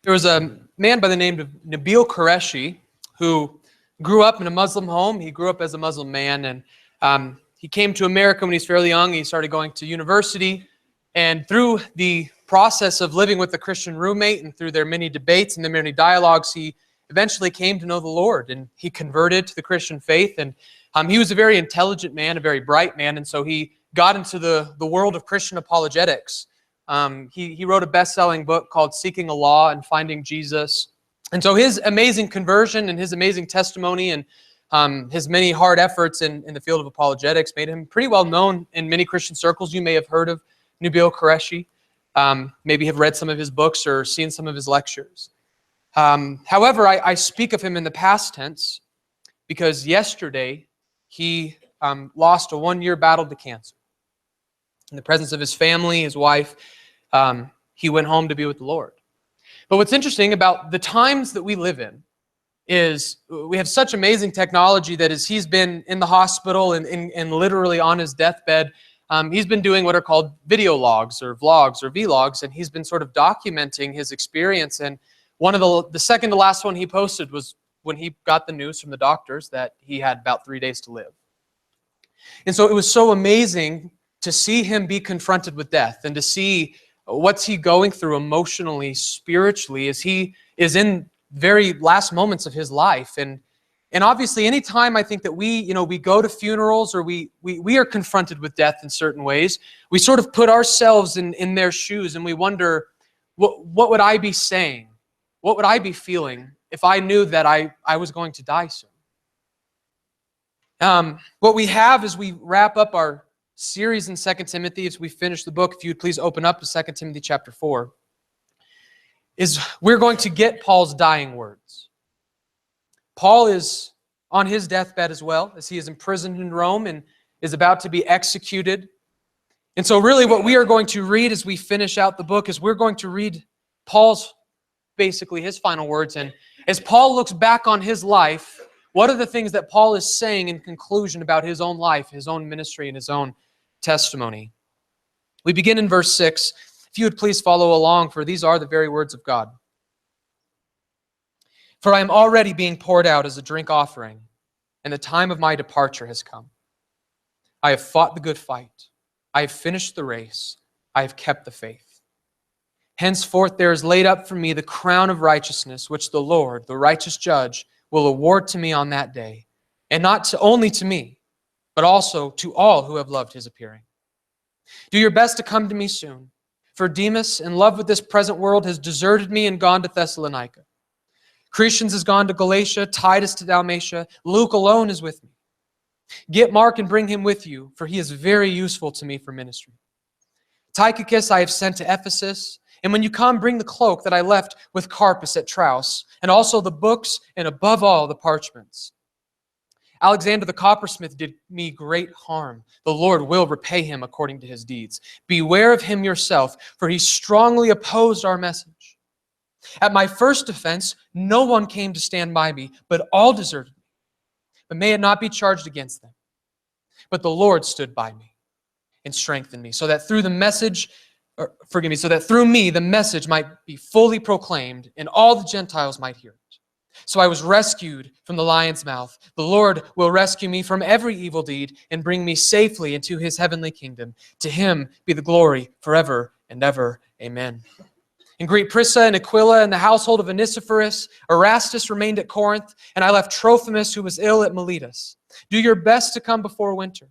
There was a man by the name of Nabil Qureshi who grew up in a Muslim home. He grew up as a Muslim man, and he came to America when he was fairly young. He started going to university, and through the process of living with a Christian roommate and through their many debates and their many dialogues, he eventually came to know the Lord, and he converted to the Christian faith. And he was a very intelligent man, a very bright man, and so he got into the world of Christian apologetics. He wrote a best-selling book called Seeking Allah and Finding Jesus. And so his amazing conversion and his amazing testimony and his many hard efforts in the field of apologetics made him pretty well known in many Christian circles. You may have heard of Nabil Qureshi, maybe have read some of his books or seen some of his lectures. However, I speak of him in the past tense because yesterday he lost a one-year battle to cancer. In the presence of his family, his wife, he went home to be with the Lord. But what's interesting about the times that we live in is we have such amazing technology that as he's been in the hospital and literally on his deathbed, he's been doing what are called video logs or vlogs or vlogs, and he's been sort of documenting his experience. And one of the second to last one he posted was when he got the news from the doctors that he had about 3 days to live. And so it was so amazing to see him be confronted with death and to see what's he going through emotionally, spiritually, as he is in very last moments of his life. And obviously, anytime I think that we go to funerals or we are confronted with death in certain ways, we sort of put ourselves in their shoes and we wonder, what would I be saying? What would I be feeling if I knew that I was going to die soon? What we have as we wrap up our series in 2 Timothy, as we finish the book, if you would please open up to 2 Timothy chapter 4, is we're going to get Paul's dying words. Paul is on his deathbed as well, as he is imprisoned in Rome and is about to be executed. And so really what we are going to read as we finish out the book is we're going to read Paul's, basically his final words. And as Paul looks back on his life, what are the things that Paul is saying in conclusion about his own life, his own ministry, and his own testimony? We begin in verse 6. If you would please follow along, for these are the very words of God. For I am already being poured out as a drink offering, and the time of my departure has come. I have fought the good fight. I have finished the race. I have kept the faith. Henceforth there is laid up for me the crown of righteousness, which the Lord, the righteous judge, will award to me on that day, and not only to me, but also to all who have loved his appearing. Do your best to come to me soon, for Demas, in love with this present world, has deserted me and gone to Thessalonica. Crescens has gone to Galatia, Titus to Dalmatia. Luke alone is with me. Get Mark and bring him with you, for he is very useful to me for ministry. Tychicus I have sent to Ephesus, and when you come, bring the cloak that I left with Carpus at Troas, and also the books, and above all, the parchments. Alexander the coppersmith did me great harm. The Lord will repay him according to his deeds. Beware of him yourself, for he strongly opposed our message. At my first defense, no one came to stand by me, but all deserted me. But may it not be charged against them. But the Lord stood by me and strengthened me, so that through me the message might be fully proclaimed, and all the Gentiles might hear it. So I was rescued from the lion's mouth. The Lord will rescue me from every evil deed and bring me safely into his heavenly kingdom. To him be the glory forever and ever. Amen. And greet Prisca and Aquila and the household of Onesiphorus. Erastus remained at Corinth, and I left Trophimus, who was ill, at Miletus. Do your best to come before winter.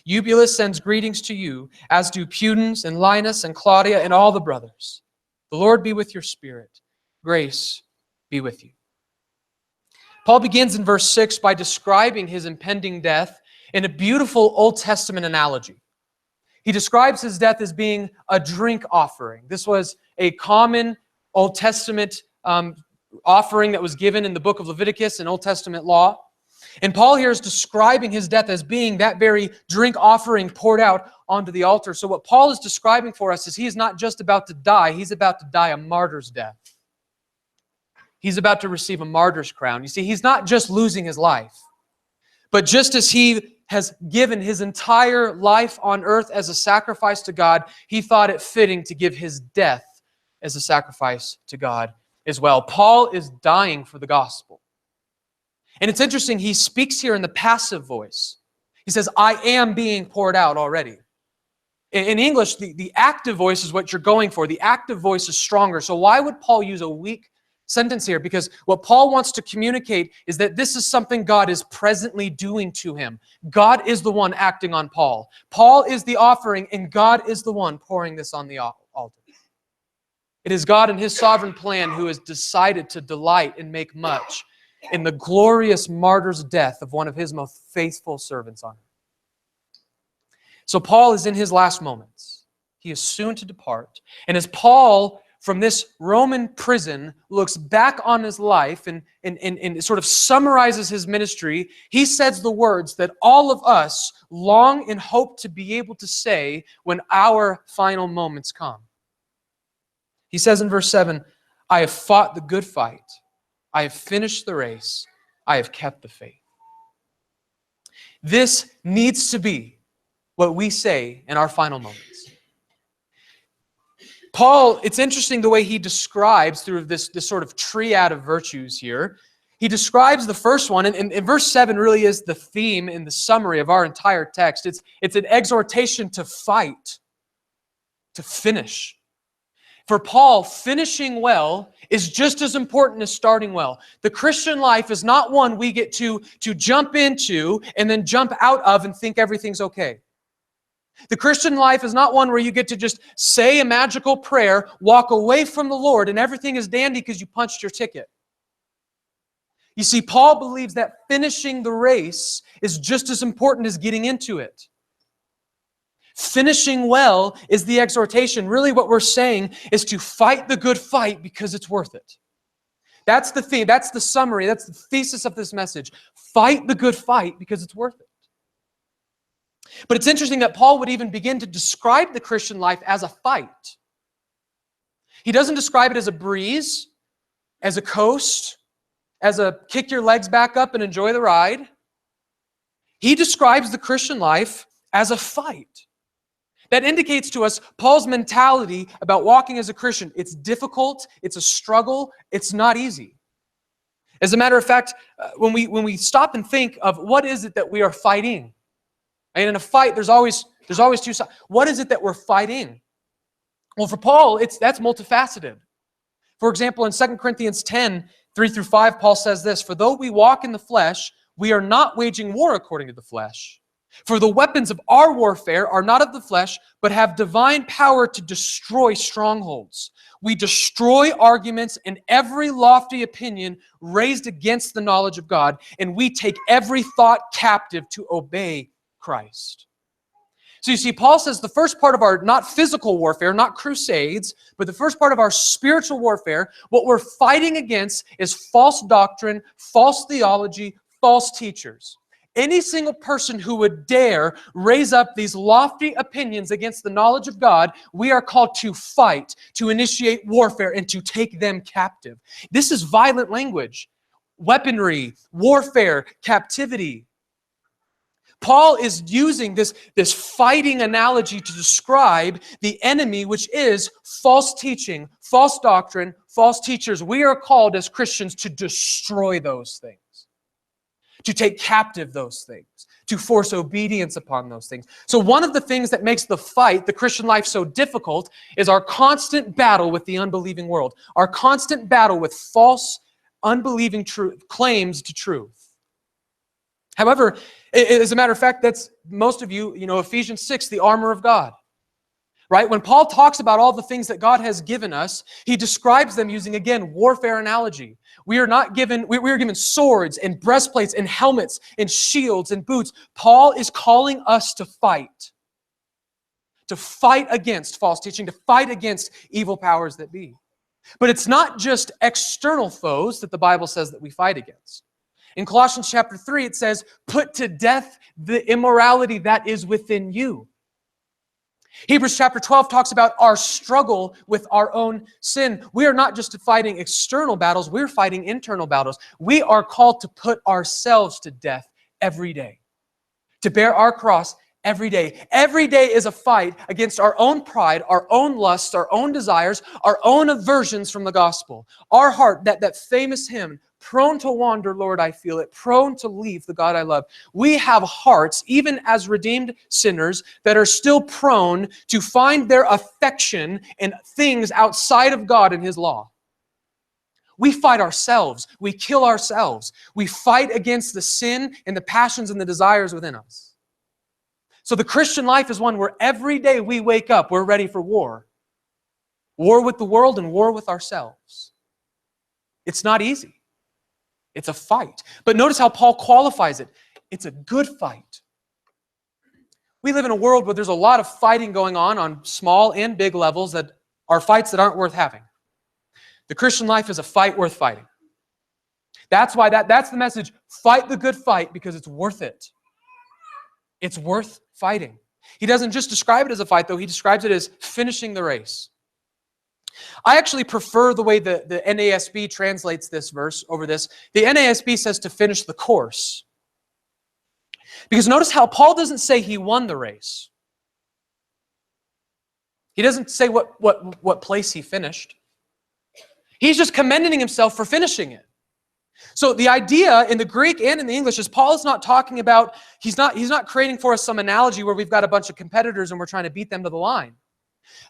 Eubulus sends greetings to you, as do Pudens and Linus and Claudia and all the brothers. The Lord be with your spirit. Grace be with you. Paul begins in verse 6 by describing his impending death in a beautiful Old Testament analogy. He describes his death as being a drink offering. This was a common Old Testament offering that was given in the book of Leviticus and Old Testament law. And Paul here is describing his death as being that very drink offering poured out onto the altar. So what Paul is describing for us is he is not just about to die, he's about to die a martyr's death. He's about to receive a martyr's crown. You see, he's not just losing his life, but just as he has given his entire life on earth as a sacrifice to God, he thought it fitting to give his death as a sacrifice to God as well. Paul is dying for the gospel. And it's interesting, he speaks here in the passive voice. He says, I am being poured out already. In English, the active voice is what you're going for. The active voice is stronger. So why would Paul use a weak sentence here? Because what Paul wants to communicate is that this is something God is presently doing to him. God is the one acting on Paul. Paul is the offering, and God is the one pouring this on the altar. It is God in His sovereign plan who has decided to delight and make much in the glorious martyr's death of one of His most faithful servants on earth. So Paul is in his last moments. He is soon to depart. And as Paul, from this Roman prison, looks back on his life and sort of summarizes his ministry, he says the words that all of us long and hope to be able to say when our final moments come. He says in verse 7, I have fought the good fight. I have finished the race. I have kept the faith. This needs to be what we say in our final moments. Paul, it's interesting the way he describes through this sort of triad of virtues here. He describes the first one, and verse 7 really is the theme in the summary of our entire text. It's an exhortation to fight, to finish. For Paul, finishing well is just as important as starting well. The Christian life is not one we get to jump into and then jump out of and think everything's okay. The Christian life is not one where you get to just say a magical prayer, walk away from the Lord, and everything is dandy because you punched your ticket. You see, Paul believes that finishing the race is just as important as getting into it. Finishing well is the exhortation. Really what we're saying is to fight the good fight because it's worth it. That's the theme, that's the summary, that's the thesis of this message. Fight the good fight because it's worth it. But it's interesting that Paul would even begin to describe the Christian life as a fight. He doesn't describe it as a breeze, as a coast, as a kick your legs back up and enjoy the ride. He describes the Christian life as a fight. That indicates to us Paul's mentality about walking as a Christian. It's difficult, it's a struggle, it's not easy. As a matter of fact, when we stop and think of what is it that we are fighting, and in a fight, there's always two sides. What is it that we're fighting? Well, for Paul, that's multifaceted. For example, in 2 Corinthians 10, 3-5, Paul says this, for though we walk in the flesh, we are not waging war according to the flesh. For the weapons of our warfare are not of the flesh, but have divine power to destroy strongholds. We destroy arguments and every lofty opinion raised against the knowledge of God, and we take every thought captive to obey Christ. So you see, Paul says the first part of our, not physical warfare, not crusades, but the first part of our spiritual warfare, what we're fighting against is false doctrine, false theology, false teachers. Any single person who would dare raise up these lofty opinions against the knowledge of God, we are called to fight, to initiate warfare, and to take them captive. This is violent language. Weaponry, warfare, captivity. Paul is using this fighting analogy to describe the enemy, which is false teaching, false doctrine, false teachers. We are called as Christians to destroy those things, to take captive those things, to force obedience upon those things. So one of the things that makes the fight, the Christian life, so difficult is our constant battle with the unbelieving world, our constant battle with false, unbelieving claims to truth. However, as a matter of fact, that's most of you know, Ephesians 6, the armor of God. Right? When Paul talks about all the things that God has given us, he describes them using, again, warfare analogy. We are given swords and breastplates and helmets and shields and boots. Paul is calling us to fight against false teaching, to fight against evil powers that be. But it's not just external foes that the Bible says that we fight against. In Colossians chapter 3, it says, put to death the immorality that is within you. Hebrews chapter 12 talks about our struggle with our own sin. We are not just fighting external battles, we're fighting internal battles. We are called to put ourselves to death every day, to bear our cross Every day. Every day is a fight against our own pride, our own lusts, our own desires, our own aversions from the gospel. Our heart, that famous hymn, prone to wander, Lord, I feel it, prone to leave the God I love. We have hearts, even as redeemed sinners, that are still prone to find their affection in things outside of God and His law. We fight ourselves. We kill ourselves. We fight against the sin and the passions and the desires within us. So the Christian life is one where every day we wake up, we're ready for war. War with the world and war with ourselves. It's not easy. It's a fight. But notice how Paul qualifies it. It's a good fight. We live in a world where there's a lot of fighting going on small and big levels that are fights that aren't worth having. The Christian life is a fight worth fighting. That's why that's the message. Fight the good fight because it's worth it. It's worth fighting. He doesn't just describe it as a fight, though. He describes it as finishing the race. I actually prefer the way the NASB translates this verse over this. The NASB says to finish the course. Because notice how Paul doesn't say he won the race. He doesn't say what place he finished. He's just commending himself for finishing it. So the idea in the Greek and in the English is Paul is not talking about, he's not creating for us some analogy where we've got a bunch of competitors and we're trying to beat them to the line.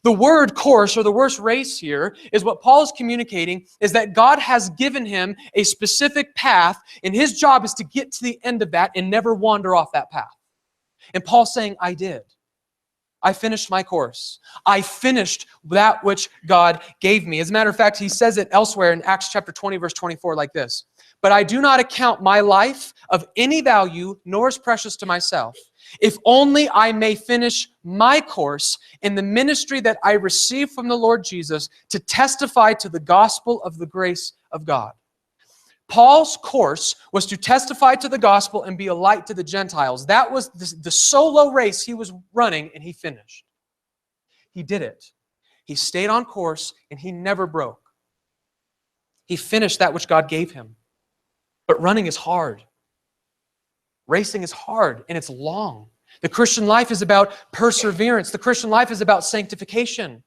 The word course or the word race here is what Paul is communicating is that God has given him a specific path and his job is to get to the end of that and never wander off that path. And Paul's saying, I did. I finished my course. I finished that which God gave me. As a matter of fact, he says it elsewhere in Acts chapter 20, verse 24 like this. But I do not account my life of any value, nor as precious to myself, if only I may finish my course in the ministry that I received from the Lord Jesus to testify to the gospel of the grace of God. Paul's course was to testify to the gospel and be a light to the Gentiles. That was the solo race he was running, and he finished. He did it. He stayed on course, and he never broke. He finished that which God gave him. But running is hard. Racing is hard, and it's long. The Christian life is about perseverance. The Christian life is about sanctification.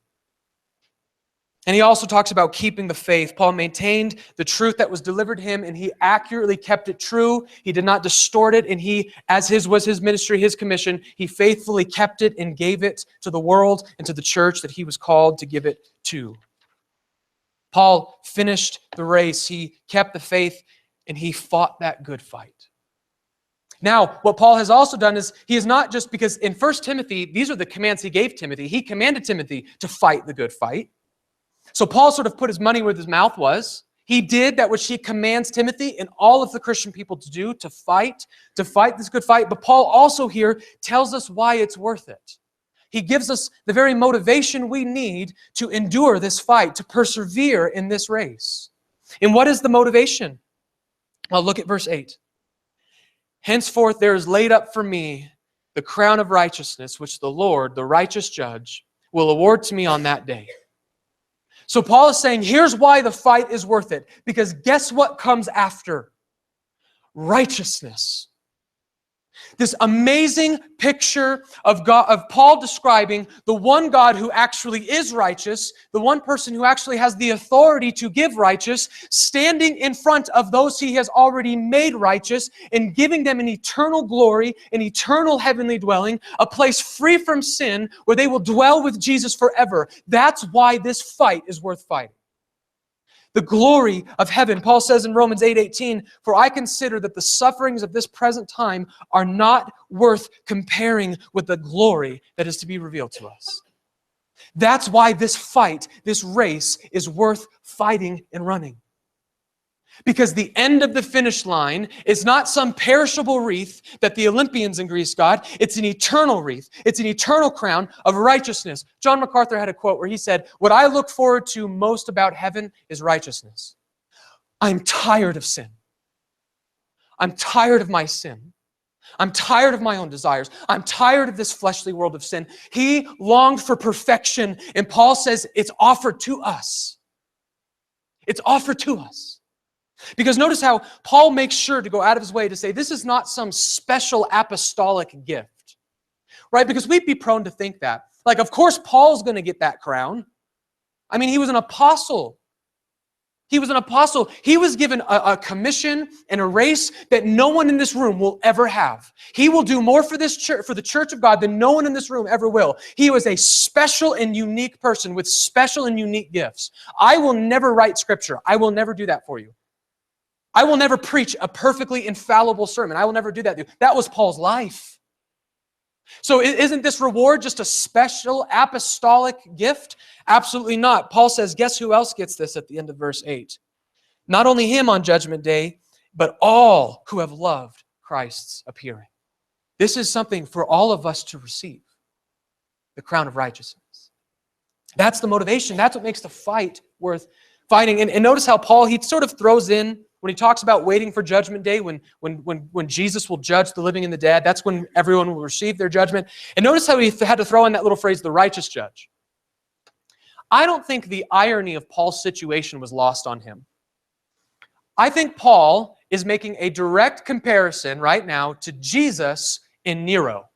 And he also talks about keeping the faith. Paul maintained the truth that was delivered to him, and he accurately kept it true. He did not distort it, and he, as was his ministry, his commission, he faithfully kept it and gave it to the world and to the church that he was called to give it to. Paul finished the race. He kept the faith, and he fought that good fight. Now, what Paul has also done is he is not just because in 1 Timothy, these are the commands he gave Timothy. He commanded Timothy to fight the good fight. So Paul sort of put his money where his mouth was. He did that which he commands Timothy and all of the Christian people to do, to fight this good fight. But Paul also here tells us why it's worth it. He gives us the very motivation we need to endure this fight, to persevere in this race. And what is the motivation? Well, look at verse 8. Henceforth there is laid up for me the crown of righteousness, which the Lord, the righteous judge, will award to me on that day. So Paul is saying, here's why the fight is worth it. Because guess what comes after? Righteousness. This amazing picture of God, of Paul describing the one God who actually is righteous, the one person who actually has the authority to give righteous, standing in front of those he has already made righteous and giving them an eternal glory, an eternal heavenly dwelling, a place free from sin where they will dwell with Jesus forever. That's why this fight is worth fighting. The glory of heaven. Paul says in Romans 8:18, for I consider that the sufferings of this present time are not worth comparing with the glory that is to be revealed to us. That's why this fight, this race, is worth fighting and running. Because the end of the finish line is not some perishable wreath that the Olympians in Greece got. It's an eternal wreath. It's an eternal crown of righteousness. John MacArthur had a quote where he said, what I look forward to most about heaven is righteousness. I'm tired of sin. I'm tired of my sin. I'm tired of my own desires. I'm tired of this fleshly world of sin. He longed for perfection, and Paul says it's offered to us. It's offered to us. Because notice how Paul makes sure to go out of his way to say this is not some special apostolic gift. right? Because we'd be prone to think that. Like, of course, Paul's going to get that crown. I mean, he was an apostle. He was an apostle. He was given a commission and a race that no one in this room will ever have. He will do more for this church, for the church of God, than no one in this room ever will. He was a special and unique person with special and unique gifts. I will never write scripture. I will never do that for you. I will never preach a perfectly infallible sermon. I will never do that. That was Paul's life. So isn't this reward just a special apostolic gift? Absolutely not. Paul says, guess who else gets this at the end of verse 8? Not only him on Judgment Day, but all who have loved Christ's appearing. This is something for all of us to receive, the crown of righteousness. That's the motivation. That's what makes the fight worth fighting. And notice how Paul, he sort of throws in, when he talks about waiting for Judgment Day, when Jesus will judge the living and the dead, that's when everyone will receive their judgment. And notice how he had to throw in that little phrase, the righteous judge. I don't think the irony of Paul's situation was lost on him. I think Paul is making a direct comparison right now to Jesus and Nero.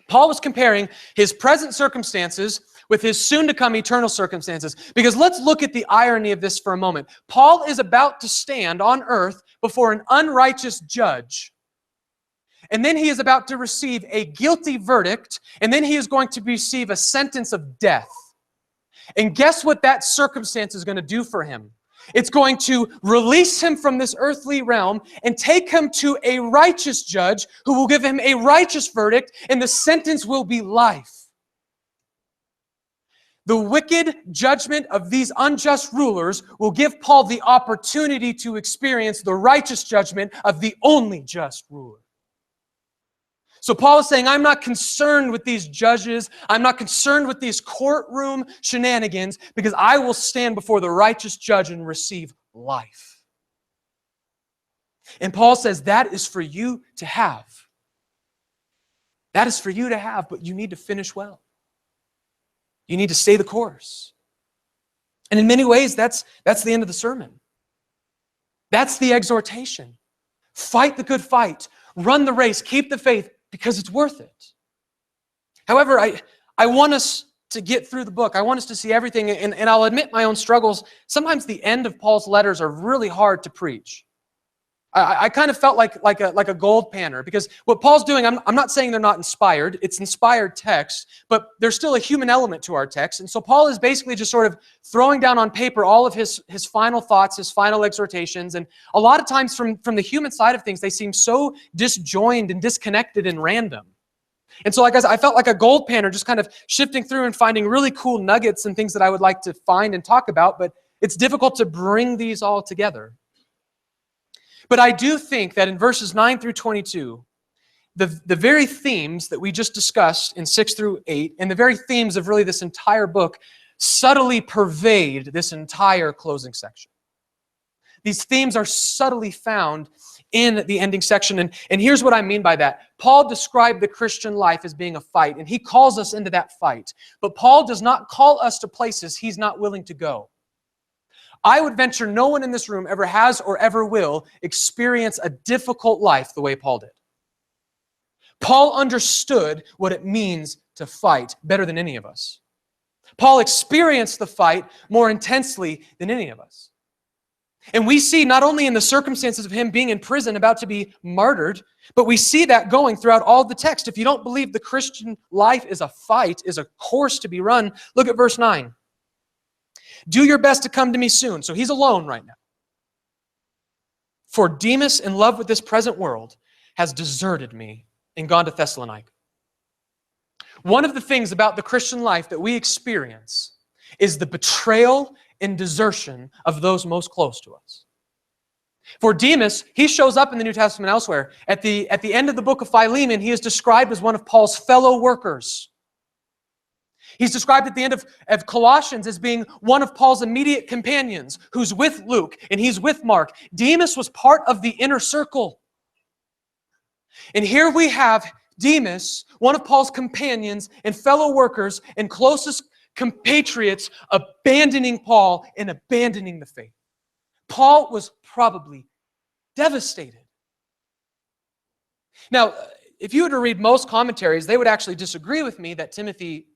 Paul was comparing his present circumstances with his soon-to-come eternal circumstances. Because let's look at the irony of this for a moment. Paul is about to stand on earth before an unrighteous judge. And then he is about to receive a guilty verdict. And then he is going to receive a sentence of death. And guess what that circumstance is going to do for him? It's going to release him from this earthly realm and take him to a righteous judge who will give him a righteous verdict, and the sentence will be life. The wicked judgment of these unjust rulers will give Paul the opportunity to experience the righteous judgment of the only just ruler. So Paul is saying, I'm not concerned with these judges. I'm not concerned with these courtroom shenanigans, because I will stand before the righteous judge and receive life. And Paul says that is for you to have. That is for you to have, but you need to finish well. You need to stay the course. And in many ways, that's the end of the sermon. That's the exhortation. Fight the good fight. Run the race. Keep the faith, because it's worth it. However, I want us to get through the book. I want us to see everything, and I'll admit my own struggles. Sometimes the end of Paul's letters are really hard to preach. I kind of felt like a gold panner, because what Paul's doing, I'm not saying they're not inspired. It's inspired text, but there's still a human element to our text. And so Paul is basically just sort of throwing down on paper all of his final thoughts, his final exhortations. And a lot of times from the human side of things, they seem so disjoined and disconnected and random. And so I felt like a gold panner, just kind of shifting through and finding really cool nuggets and things that I would like to find and talk about, but it's difficult to bring these all together. But I do think that in verses 9 through 22, the very themes that we just discussed in 6 through 8, and the very themes of really this entire book, subtly pervade this entire closing section. These themes are subtly found in the ending section. And here's what I mean by that. Paul described the Christian life as being a fight, and he calls us into that fight. But Paul does not call us to places he's not willing to go. I would venture no one in this room ever has or ever will experience a difficult life the way Paul did. Paul understood what it means to fight better than any of us. Paul experienced the fight more intensely than any of us. And we see not only in the circumstances of him being in prison, about to be martyred, but we see that going throughout all the text. If you don't believe the Christian life is a fight, is a course to be run, look at verse 9. Do your best to come to me soon. So he's alone right now. For Demas, in love with this present world, has deserted me and gone to Thessalonica. One of the things about the Christian life that we experience is the betrayal and desertion of those most close to us. For Demas, he shows up in the New Testament elsewhere. At the end of the book of Philemon, he is described as one of Paul's fellow workers. He's described at the end of Colossians as being one of Paul's immediate companions, who's with Luke and he's with Mark. Demas was part of the inner circle. And here we have Demas, one of Paul's companions and fellow workers and closest compatriots, abandoning Paul and abandoning the faith. Paul was probably devastated. Now, if you were to read most commentaries, they would actually disagree with me that Timothy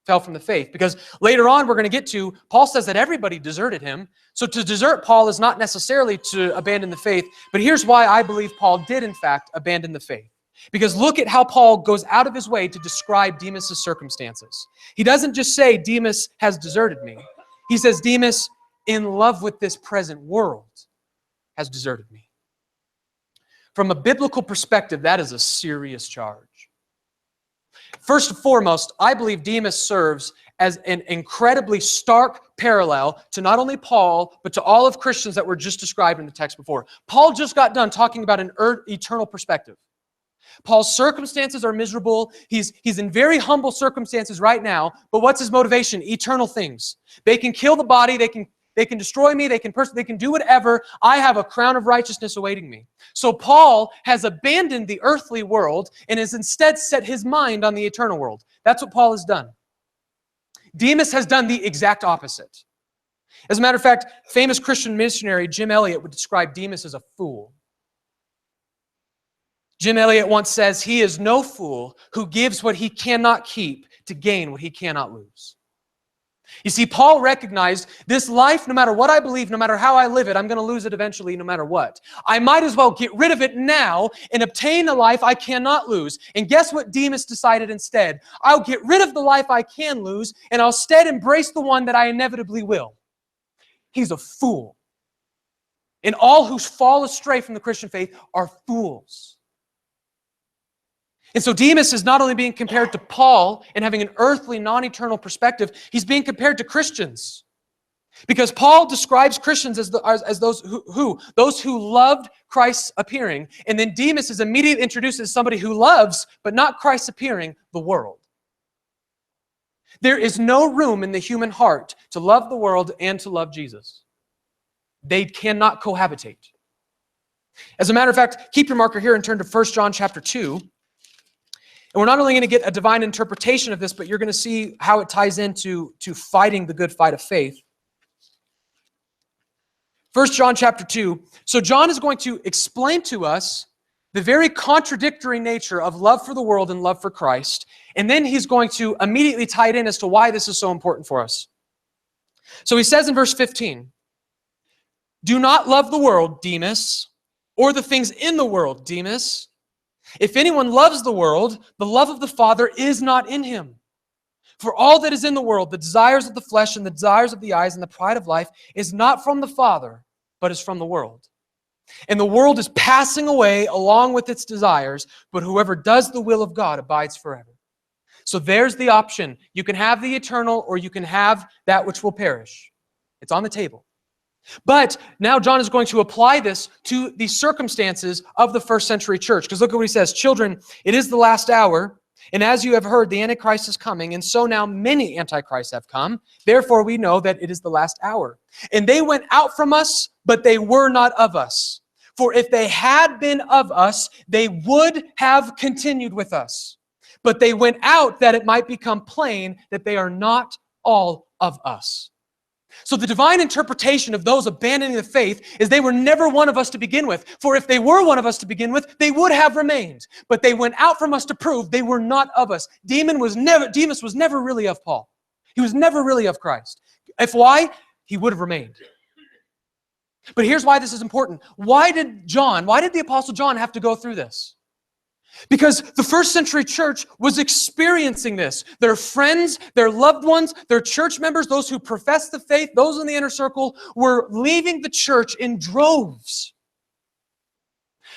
fell from the faith. Because later on, we're going to get to, Paul says that everybody deserted him. So to desert Paul is not necessarily to abandon the faith. But here's why I believe Paul did, in fact, abandon the faith. Because look at how Paul goes out of his way to describe Demas' circumstances. He doesn't just say, Demas has deserted me. He says, Demas, in love with this present world, has deserted me. From a biblical perspective, that is a serious charge. First and foremost, I believe Demas serves as an incredibly stark parallel to not only Paul, but to all of Christians that were just described in the text before. Paul just got done talking about an eternal perspective. Paul's circumstances are miserable. He's in very humble circumstances right now, but what's his motivation? Eternal things. They can kill the body, they can destroy me, they can do whatever. I have a crown of righteousness awaiting me. So Paul has abandoned the earthly world and has instead set his mind on the eternal world. That's what Paul has done. Demas has done the exact opposite. As a matter of fact, famous Christian missionary Jim Elliot would describe Demas as a fool. Jim Elliot once says, he is no fool who gives what he cannot keep to gain what he cannot lose. You see, Paul recognized this life, no matter what I believe, no matter how I live it, I'm going to lose it eventually no matter what. I might as well get rid of it now and obtain a life I cannot lose. And guess what Demas decided instead? I'll get rid of the life I can lose and I'll instead embrace the one that I inevitably will. He's a fool. And all who fall astray from the Christian faith are fools. And so Demas is not only being compared to Paul and having an earthly, non-eternal perspective, he's being compared to Christians. Because Paul describes Christians as those who loved Christ's appearing. And then Demas is immediately introduced as somebody who loves, but not Christ's appearing, the world. There is no room in the human heart to love the world and to love Jesus. They cannot cohabitate. As a matter of fact, keep your marker here and turn to 1 John chapter 2. And we're not only going to get a divine interpretation of this, but you're going to see how it ties into fighting the good fight of faith. 1 John chapter 2. So John is going to explain to us the very contradictory nature of love for the world and love for Christ. And then he's going to immediately tie it in as to why this is so important for us. So he says in verse 15, do not love the world, Demas, or the things in the world, Demas. If anyone loves the world, the love of the Father is not in him. For all that is in the world, the desires of the flesh and the desires of the eyes and the pride of life, is not from the Father, but is from the world. And the world is passing away along with its desires, but whoever does the will of God abides forever. So there's the option. You can have the eternal or you can have that which will perish. It's on the table. But now John is going to apply this to the circumstances of the first century church. Because look at what he says. Children, it is the last hour, and as you have heard, the Antichrist is coming, and so now many Antichrists have come. Therefore we know that it is the last hour. And they went out from us, but they were not of us. For if they had been of us, they would have continued with us. But they went out that it might become plain that they are not all of us. So the divine interpretation of those abandoning the faith is they were never one of us to begin with. For if they were one of us to begin with, they would have remained. But they went out from us to prove they were not of us. Demas was never really of Paul. He was never really of Christ. If why? He would have remained. But here's why this is important. Why did the Apostle John have to go through this? Because the first century church was experiencing this. Their friends, their loved ones, their church members, those who professed the faith, those in the inner circle, were leaving the church in droves.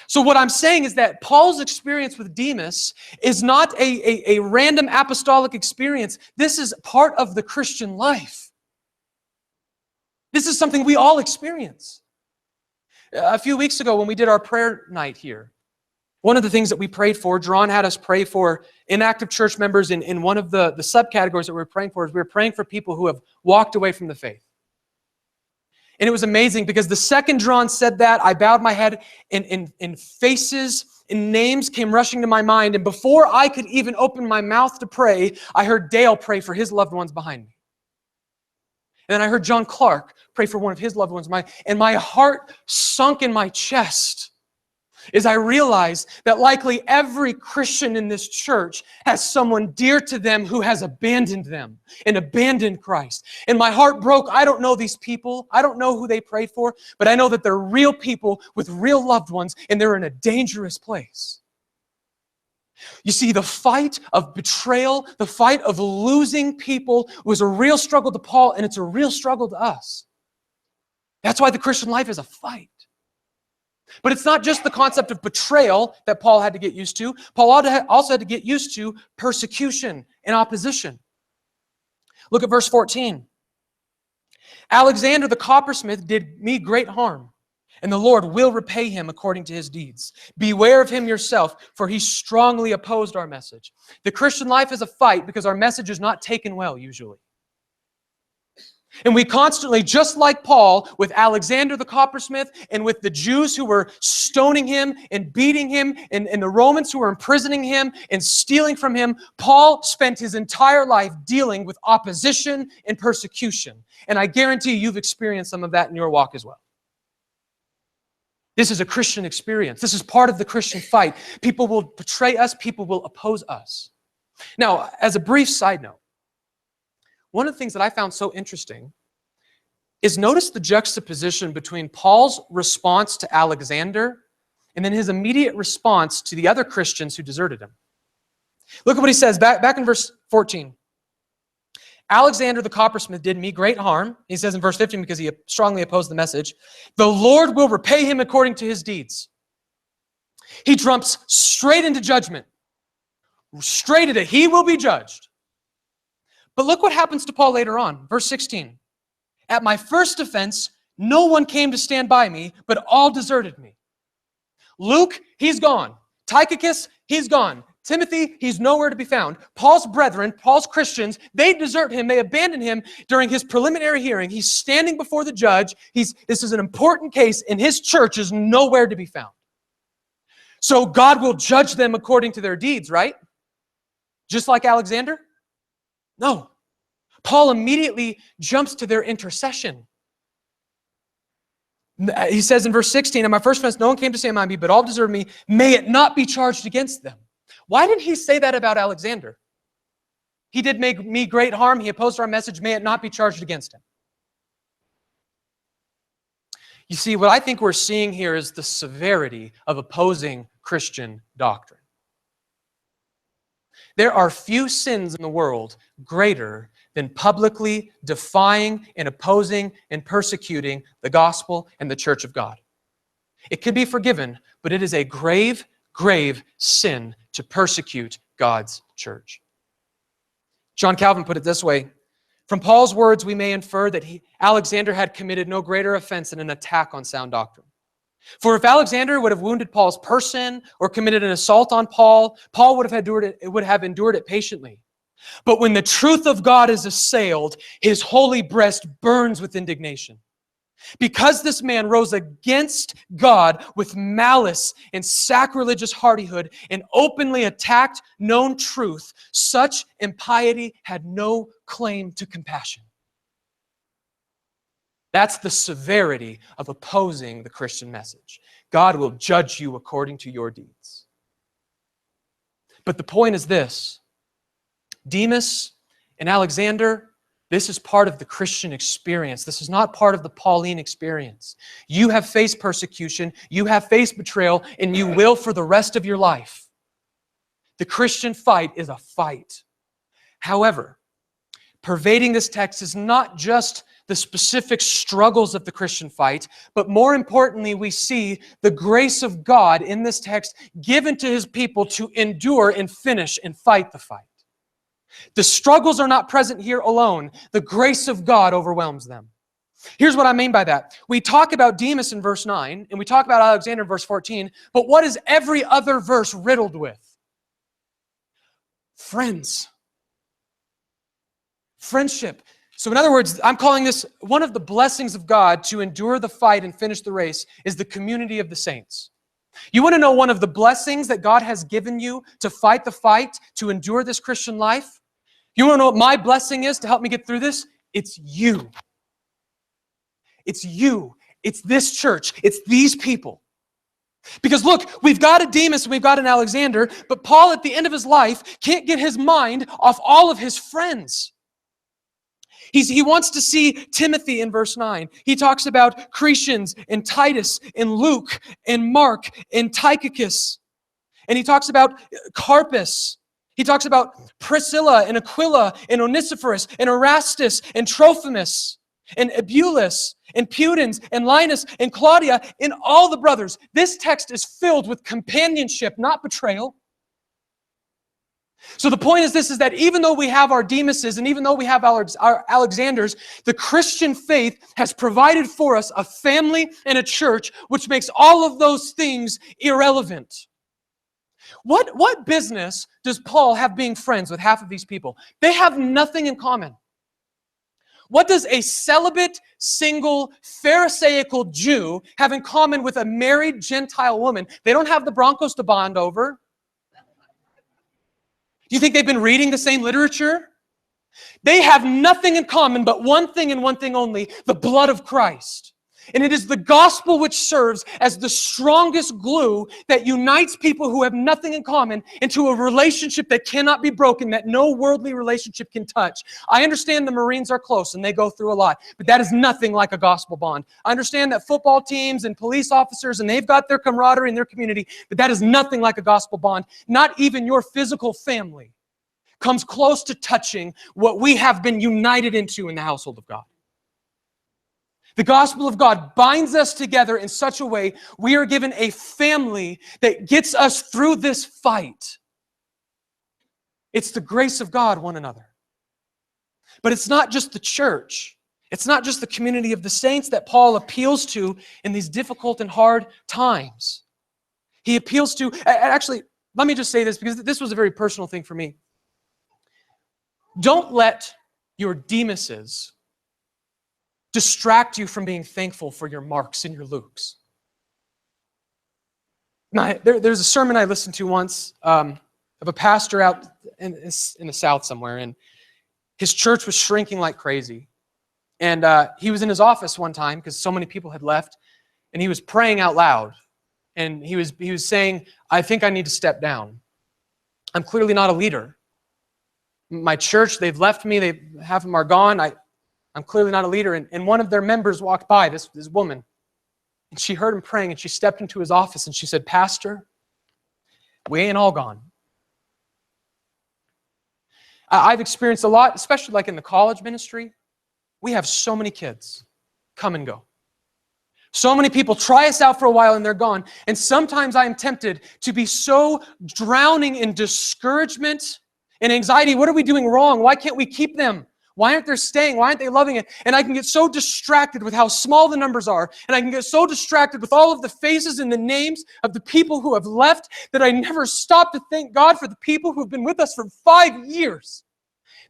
So what I'm saying is that Paul's experience with Demas is not a random apostolic experience. This is part of the Christian life. This is something we all experience. A few weeks ago when we did our prayer night here, one of the things that we prayed for, John had us pray for inactive church members in one of the subcategories that we were praying for is we were praying for people who have walked away from the faith. And it was amazing because the second John said that, I bowed my head and faces and names came rushing to my mind. And before I could even open my mouth to pray, I heard Dale pray for his loved ones behind me. And then I heard John Clark pray for one of his loved ones. And my heart sunk in my chest. is I realize that likely every Christian in this church has someone dear to them who has abandoned them and abandoned Christ. And my heart broke. I don't know these people. I don't know who they prayed for, but I know that they're real people with real loved ones, and they're in a dangerous place. You see, the fight of betrayal, the fight of losing people was a real struggle to Paul, and it's a real struggle to us. That's why the Christian life is a fight. But it's not just the concept of betrayal that Paul had to get used to. Paul also had to get used to persecution and opposition. Look at verse 14. Alexander the coppersmith did me great harm, and the Lord will repay him according to his deeds. Beware of him yourself, for he strongly opposed our message. The Christian life is a fight because our message is not taken well usually. And we constantly, just like Paul, with Alexander the coppersmith and with the Jews who were stoning him and beating him and the Romans who were imprisoning him and stealing from him, Paul spent his entire life dealing with opposition and persecution. And I guarantee you've experienced some of that in your walk as well. This is a Christian experience. This is part of the Christian fight. People will betray us. People will oppose us. Now, as a brief side note, one of the things that I found so interesting is notice the juxtaposition between Paul's response to Alexander and then his immediate response to the other Christians who deserted him. Look at what he says back in verse 14. Alexander the coppersmith did me great harm. He says in verse 15 because he strongly opposed the message. The Lord will repay him according to his deeds. He jumps straight into judgment. Straight into it. He will be judged. But look what happens to Paul later on. Verse 16. At my first offense, no one came to stand by me, but all deserted me. Luke, he's gone. Tychicus, he's gone. Timothy, he's nowhere to be found. Paul's brethren, Paul's Christians, they desert him. They abandon him during his preliminary hearing. He's standing before the judge. This is an important case, and his church is nowhere to be found. So God will judge them according to their deeds, right? Just like Alexander? No. Paul immediately jumps to their intercession. He says in verse 16, at my first offense, no one came to stand by me, but all deserted me. May it not be charged against them. Why didn't he say that about Alexander? He did make me great harm. He opposed our message. May it not be charged against him. You see, what I think we're seeing here is the severity of opposing Christian doctrine. There are few sins in the world greater than publicly defying and opposing and persecuting the gospel and the church of God. It can be forgiven, but it is a grave, grave sin to persecute God's church. John Calvin put it this way. From Paul's words, we may infer that Alexander had committed no greater offense than an attack on sound doctrine. For if Alexander would have wounded Paul's person or committed an assault on Paul, Paul would have endured it patiently. But when the truth of God is assailed, his holy breast burns with indignation. Because this man rose against God with malice and sacrilegious hardihood and openly attacked known truth, such impiety had no claim to compassion. That's the severity of opposing the Christian message. God will judge you according to your deeds. But the point is this. Demas and Alexander, this is part of the Christian experience. This is not part of the Pauline experience. You have faced persecution, you have faced betrayal, and you will for the rest of your life. The Christian fight is a fight. However, pervading this text is not just the specific struggles of the Christian fight, but more importantly, we see the grace of God in this text given to his people to endure and finish and fight the fight. The struggles are not present here alone. The grace of God overwhelms them. Here's what I mean by that. We talk about Demas in verse 9, and we talk about Alexander in verse 14, but what is every other verse riddled with? Friends. Friendship. So in other words, I'm calling this one of the blessings of God to endure the fight and finish the race is the community of the saints. You want to know one of the blessings that God has given you to fight the fight, to endure this Christian life? You want to know what my blessing is to help me get through this? It's you. It's you. It's this church. It's these people. Because look, we've got a Demas and we've got an Alexander, but Paul at the end of his life can't get his mind off all of his friends. He wants to see Timothy in verse 9. He talks about Crescens and Titus and Luke and Mark and Tychicus. And he talks about Carpus. He talks about Priscilla and Aquila and Onesiphorus and Erastus and Trophimus and Ebulas and Pudens and Linus and Claudia and all the brothers. This text is filled with companionship, not betrayal. So the point is this, is that even though we have our Demases and even though we have our Alexanders, the Christian faith has provided for us a family and a church which makes all of those things irrelevant. What business does Paul have being friends with half of these people? They have nothing in common. What does a celibate, single, Pharisaical Jew have in common with a married Gentile woman? They don't have the Broncos to bond over. Do you think they've been reading the same literature? They have nothing in common but one thing and one thing only, the blood of Christ. And it is the gospel which serves as the strongest glue that unites people who have nothing in common into a relationship that cannot be broken, that no worldly relationship can touch. I understand the Marines are close and they go through a lot, but that is nothing like a gospel bond. I understand that football teams and police officers, and they've got their camaraderie in their community, but that is nothing like a gospel bond. Not even your physical family comes close to touching what we have been united into in the household of God. The gospel of God binds us together in such a way we are given a family that gets us through this fight. It's the grace of God, one another. But it's not just the church. It's not just the community of the saints that Paul appeals to in these difficult and hard times. He appeals to, actually, let me just say this because this was a very personal thing for me. Don't let your Demases distract you from being thankful for your Marks and your Lukes. Now, there's a sermon I listened to once of a pastor out in the South somewhere, and his church was shrinking like crazy. And he was in his office one time because so many people had left, and he was praying out loud. And he was saying, I think I need to step down. I'm clearly not a leader. My church, they've left me. Half of them are gone. I'm clearly not a leader. And one of their members walked by, this woman. And she heard him praying, and she stepped into his office, and she said, Pastor, we ain't all gone. I've experienced a lot, especially like in the college ministry. We have so many kids come and go. So many people try us out for a while and they're gone. And sometimes I am tempted to be so drowning in discouragement and anxiety. What are we doing wrong? Why can't we keep them? Why aren't they staying? Why aren't they loving it? And I can get so distracted with how small the numbers are. And I can get so distracted with all of the faces and the names of the people who have left that I never stop to thank God for the people who have been with us for 5 years.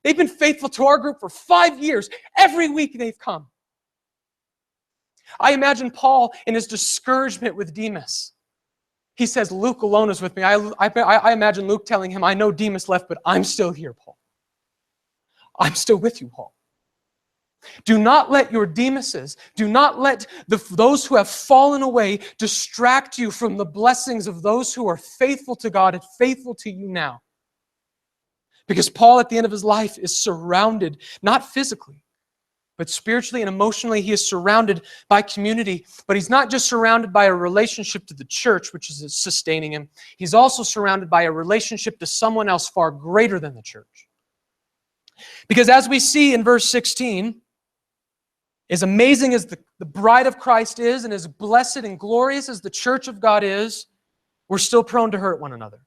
They've been faithful to our group for 5 years. Every week they've come. I imagine Paul in his discouragement with Demas. He says, Luke alone is with me. I imagine Luke telling him, I know Demas left, but I'm still here, Paul. I'm still with you, Paul. Do not let your Demases, do not let those who have fallen away distract you from the blessings of those who are faithful to God and faithful to you now. Because Paul, at the end of his life, is surrounded, not physically, but spiritually and emotionally, he is surrounded by community. But he's not just surrounded by a relationship to the church, which is sustaining him. He's also surrounded by a relationship to someone else far greater than the church. Because as we see in verse 16, as amazing as the bride of Christ is, and as blessed and glorious as the church of God is, we're still prone to hurt one another.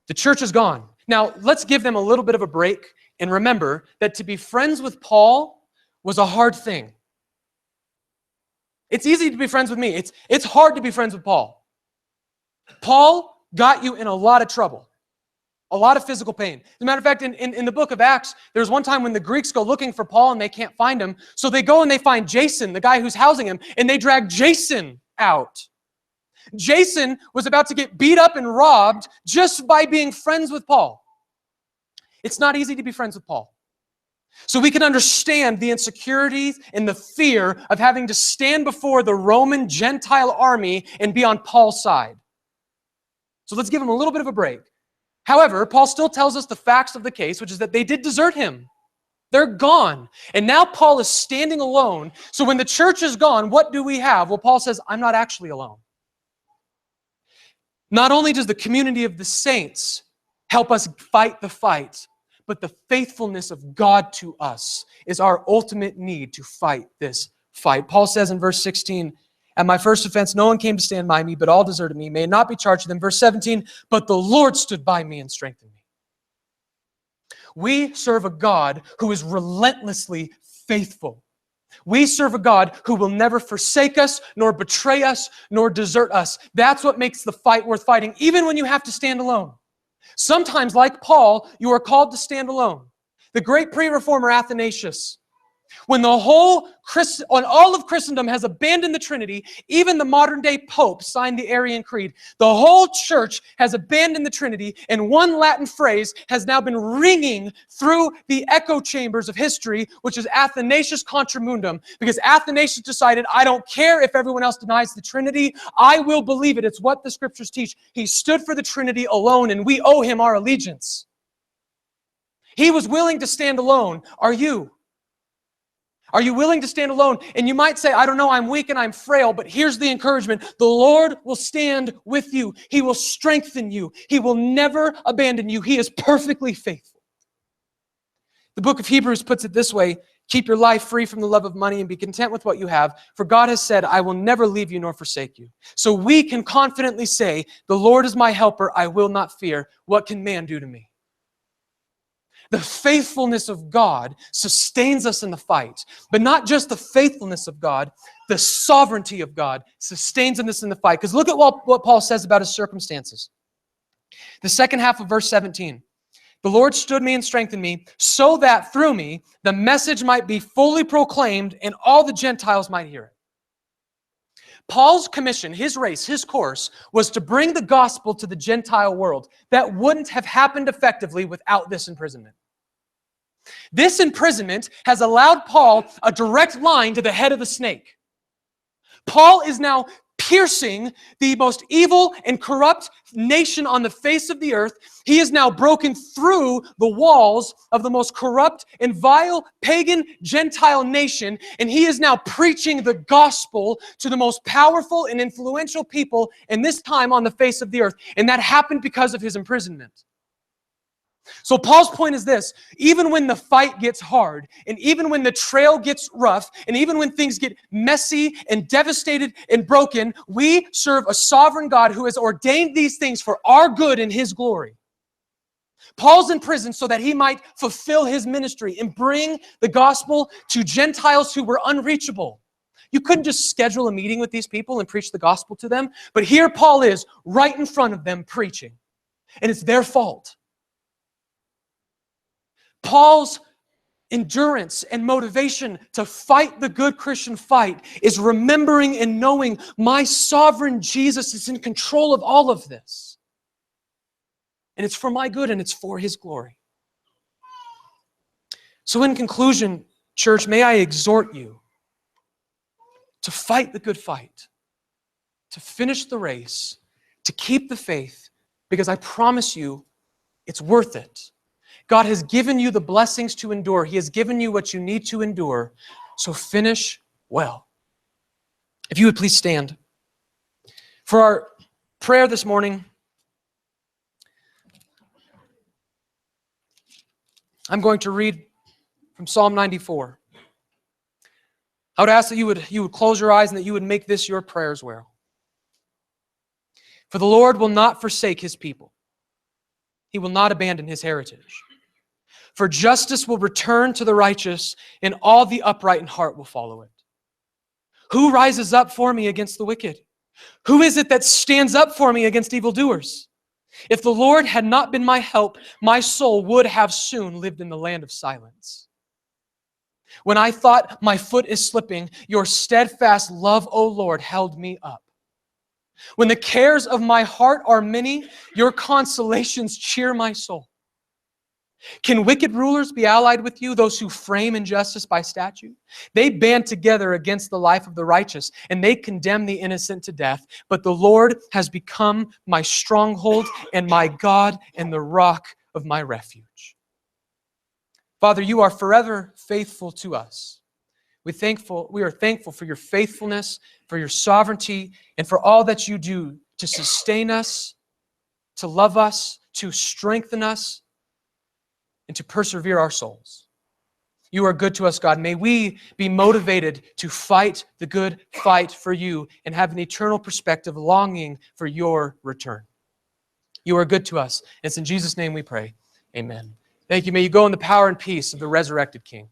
The church is gone. Now, let's give them a little bit of a break and remember that to be friends with Paul was a hard thing. It's easy to be friends with me. It's hard to be friends with Paul. Paul got you in a lot of trouble. A lot of physical pain. As a matter of fact, in the book of Acts, there's one time when the Greeks go looking for Paul and they can't find him. So they go and they find Jason, the guy who's housing him, and they drag Jason out. Jason was about to get beat up and robbed just by being friends with Paul. It's not easy to be friends with Paul. So we can understand the insecurities and the fear of having to stand before the Roman Gentile army and be on Paul's side. So let's give him a little bit of a break. However, Paul still tells us the facts of the case, which is that they did desert him. They're gone. And now Paul is standing alone. So when the church is gone, what do we have? Well, Paul says, I'm not actually alone. Not only does the community of the saints help us fight the fight, but the faithfulness of God to us is our ultimate need to fight this fight. Paul says in verse 16, at my first offense, no one came to stand by me, but all deserted me. May it not be charged to them. Verse 17, but the Lord stood by me and strengthened me. We serve a God who is relentlessly faithful. We serve a God who will never forsake us, nor betray us, nor desert us. That's what makes the fight worth fighting, even when you have to stand alone. Sometimes, like Paul, you are called to stand alone. The great pre-reformer Athanasius, when all of Christendom has abandoned the Trinity, even the modern day Pope signed the Arian Creed. The whole church has abandoned the Trinity, and one Latin phrase has now been ringing through the echo chambers of history, which is Athanasius Contra Mundum, because Athanasius decided, I don't care if everyone else denies the Trinity, I will believe it. It's what the scriptures teach. He stood for the Trinity alone, and we owe him our allegiance. He was willing to stand alone. Are you? Are you willing to stand alone? And you might say, I don't know, I'm weak and I'm frail, but here's the encouragement. The Lord will stand with you. He will strengthen you. He will never abandon you. He is perfectly faithful. The book of Hebrews puts it this way, keep your life free from the love of money and be content with what you have, for God has said, I will never leave you nor forsake you. So we can confidently say, the Lord is my helper, I will not fear. What can man do to me? The faithfulness of God sustains us in the fight. But not just the faithfulness of God, the sovereignty of God sustains us in the fight. Because look at what Paul says about his circumstances. The second half of verse 17. The Lord stood me and strengthened me, so that through me the message might be fully proclaimed and all the Gentiles might hear it. Paul's commission, his race, his course, was to bring the gospel to the Gentile world. That wouldn't have happened effectively without this imprisonment. This imprisonment has allowed Paul a direct line to the head of the snake. Paul is now piercing the most evil and corrupt nation on the face of the earth. He is now broken through the walls of the most corrupt and vile pagan Gentile nation, and he is now preaching the gospel to the most powerful and influential people in this time on the face of the earth. And that happened because of his imprisonment. So Paul's point is this, even when the fight gets hard, and even when the trail gets rough, and even when things get messy and devastated and broken, we serve a sovereign God who has ordained these things for our good and his glory. Paul's in prison so that he might fulfill his ministry and bring the gospel to Gentiles who were unreachable. You couldn't just schedule a meeting with these people and preach the gospel to them, but here Paul is right in front of them preaching, and it's their fault. Paul's endurance and motivation to fight the good Christian fight is remembering and knowing my sovereign Jesus is in control of all of this. And it's for my good and it's for his glory. So in conclusion, church, may I exhort you to fight the good fight, to finish the race, to keep the faith, because I promise you, it's worth it. God has given you the blessings to endure. He has given you what you need to endure. So finish well. If you would please stand. For our prayer this morning, I'm going to read from Psalm 94. I would ask that you would close your eyes and that you would make this your prayer as well. For the Lord will not forsake his people. He will not abandon his heritage. For justice will return to the righteous, and all the upright in heart will follow it. Who rises up for me against the wicked? Who is it that stands up for me against evildoers? If the Lord had not been my help, my soul would have soon lived in the land of silence. When I thought my foot is slipping, your steadfast love, O Lord, held me up. When the cares of my heart are many, your consolations cheer my soul. Can wicked rulers be allied with you, those who frame injustice by statute? They band together against the life of the righteous, and they condemn the innocent to death. But the Lord has become my stronghold and my God and the rock of my refuge. Father, you are forever faithful to us. We are thankful for your faithfulness, for your sovereignty, and for all that you do to sustain us, to love us, to strengthen us, and to persevere our souls. You are good to us, God. May we be motivated to fight the good fight for you and have an eternal perspective, longing for your return. You are good to us. It's in Jesus' name we pray. Amen. Thank you. May you go in the power and peace of the resurrected King.